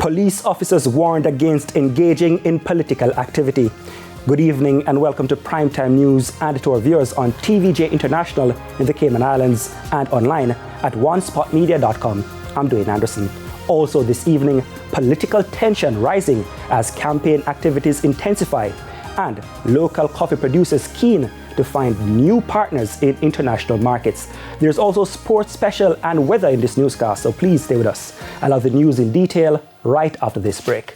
Police officers warned against engaging in political activity. Good evening and welcome to Primetime News and to our viewers on TVJ International in the Cayman Islands and online at onespotmedia.com. I'm Dwayne Anderson. Also this evening, political tension rising as campaign activities intensify and local coffee producers keen to find new partners in international markets. There's also sports special and weather in this newscast, so please stay with us. I'll have the news in detail right after this break.